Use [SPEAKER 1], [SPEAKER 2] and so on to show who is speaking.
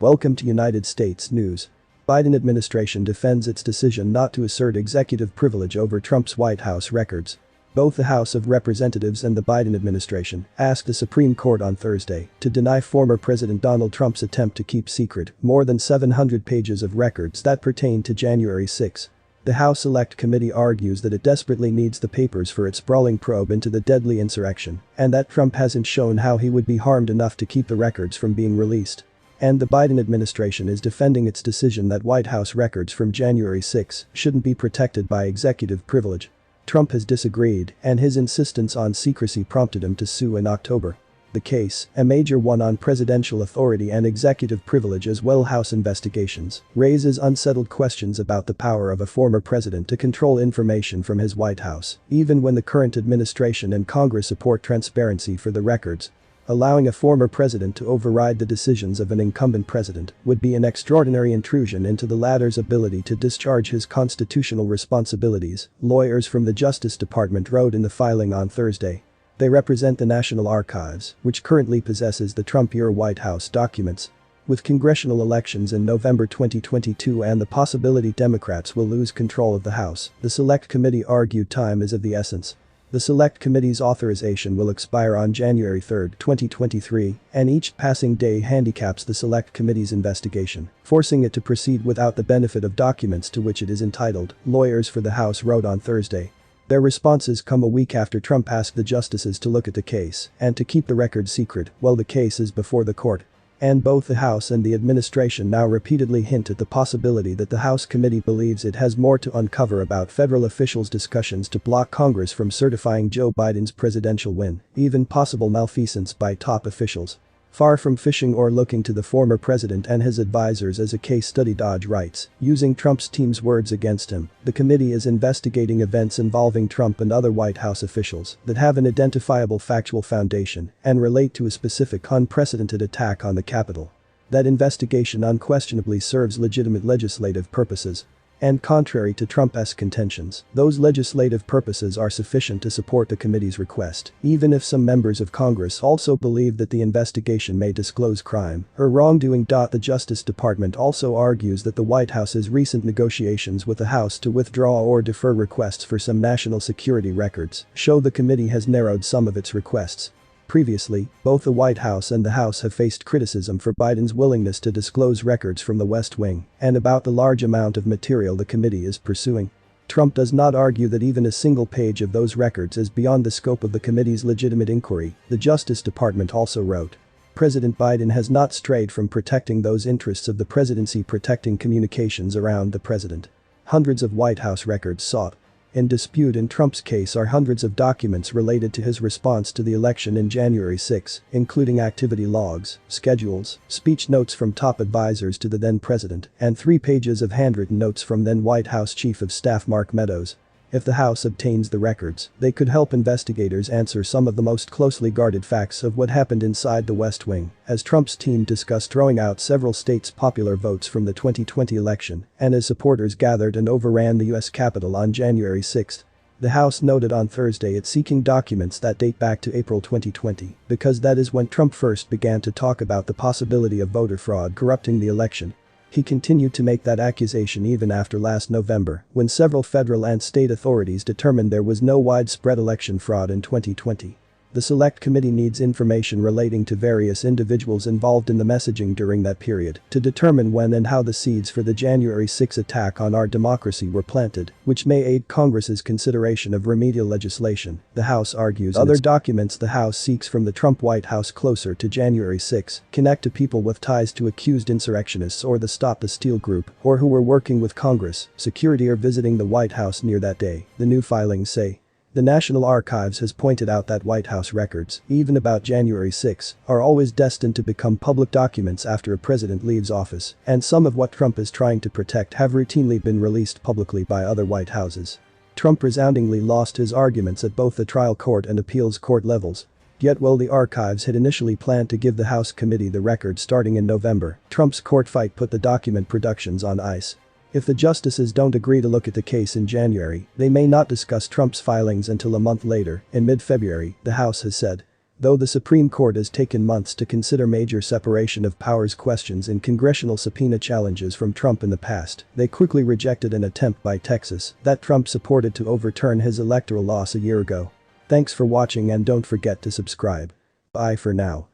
[SPEAKER 1] Welcome to United States News. Biden administration defends its decision not to assert executive privilege over Trump's White House records. Both the House of Representatives and the Biden administration asked the Supreme Court on Thursday to deny former President Donald Trump's attempt to keep secret more than 700 pages of records that pertain to January 6. The House Select Committee argues that it desperately needs the papers for its sprawling probe into the deadly insurrection and that Trump hasn't shown how he would be harmed enough to keep the records from being released. And the Biden administration is defending its decision that White House records from January 6 shouldn't be protected by executive privilege. Trump has disagreed, and his insistence on secrecy prompted him to sue in October. The case, a major one on presidential authority and executive privilege as well as House investigations, raises unsettled questions about the power of a former president to control information from his White House, even when the current administration and Congress support transparency for the records. Allowing a former president to override the decisions of an incumbent president would be an extraordinary intrusion into the latter's ability to discharge his constitutional responsibilities, lawyers from the Justice Department wrote in the filing on Thursday. They represent the National Archives, which currently possesses the Trump-era White House documents. With congressional elections in November 2022 and the possibility Democrats will lose control of the House, the Select Committee argued time is of the essence. The Select Committee's authorization will expire on January 3, 2023, and each passing day handicaps the Select Committee's investigation, forcing it to proceed without the benefit of documents to which it is entitled, lawyers for the House wrote on Thursday. Their responses come a week after Trump asked the justices to look at the case and to keep the record secret while the case is before the court. And both the House and the administration now repeatedly hint at the possibility that the House committee believes it has more to uncover about federal officials' discussions to block Congress from certifying Joe Biden's presidential win, even possible malfeasance by top officials. Far from fishing or looking to the former president and his advisors as a case study, Dodge writes, using Trump's team's words against him, the committee is investigating events involving Trump and other White House officials that have an identifiable factual foundation and relate to a specific unprecedented attack on the Capitol. That investigation unquestionably serves legitimate legislative purposes. And contrary to Trump's contentions, those legislative purposes are sufficient to support the committee's request, even if some members of Congress also believe that the investigation may disclose crime or wrongdoing. The Justice Department also argues that the White House's recent negotiations with the House to withdraw or defer requests for some national security records show the committee has narrowed some of its requests. Previously, both the White House and the House have faced criticism for Biden's willingness to disclose records from the West Wing and about the large amount of material the committee is pursuing. Trump does not argue that even a single page of those records is beyond the scope of the committee's legitimate inquiry, the Justice Department also wrote. President Biden has not strayed from protecting those interests of the presidency, protecting communications around the president. Hundreds of White House records sought. In dispute in Trump's case are hundreds of documents related to his response to the election in January 6, including activity logs, schedules, speech notes from top advisors to the then president, and 3 pages of handwritten notes from then White House Chief of Staff Mark Meadows. If the House obtains the records, they could help investigators answer some of the most closely guarded facts of what happened inside the West Wing, as Trump's team discussed throwing out several states' popular votes from the 2020 election, and as supporters gathered and overran the U.S. Capitol on January 6. The House noted on Thursday it's seeking documents that date back to April 2020, because that is when Trump first began to talk about the possibility of voter fraud corrupting the election. He continued to make that accusation even after last November, when several federal and state authorities determined there was no widespread election fraud in 2020. The Select Committee needs information relating to various individuals involved in the messaging during that period to determine when and how the seeds for the January 6 attack on our democracy were planted, which may aid Congress's consideration of remedial legislation, the House argues. Other documents the House seeks from the Trump White House closer to January 6 connect to people with ties to accused insurrectionists or the Stop the Steal group, or who were working with Congress, security or visiting the White House near that day, the new filings say. The National Archives has pointed out that White House records, even about January 6, are always destined to become public documents after a president leaves office, and some of what Trump is trying to protect have routinely been released publicly by other White Houses. Trump resoundingly lost his arguments at both the trial court and appeals court levels. Yet while the archives had initially planned to give the House committee the records starting in November, Trump's court fight put the document productions on ice. If the justices don't agree to look at the case in January, they may not discuss Trump's filings until a month later, in mid-February, the House has said. Though the Supreme Court has taken months to consider major separation of powers questions in congressional subpoena challenges from Trump in the past, they quickly rejected an attempt by Texas that Trump supported to overturn his electoral loss a year ago. Thanks for watching and don't forget to subscribe. Bye for now.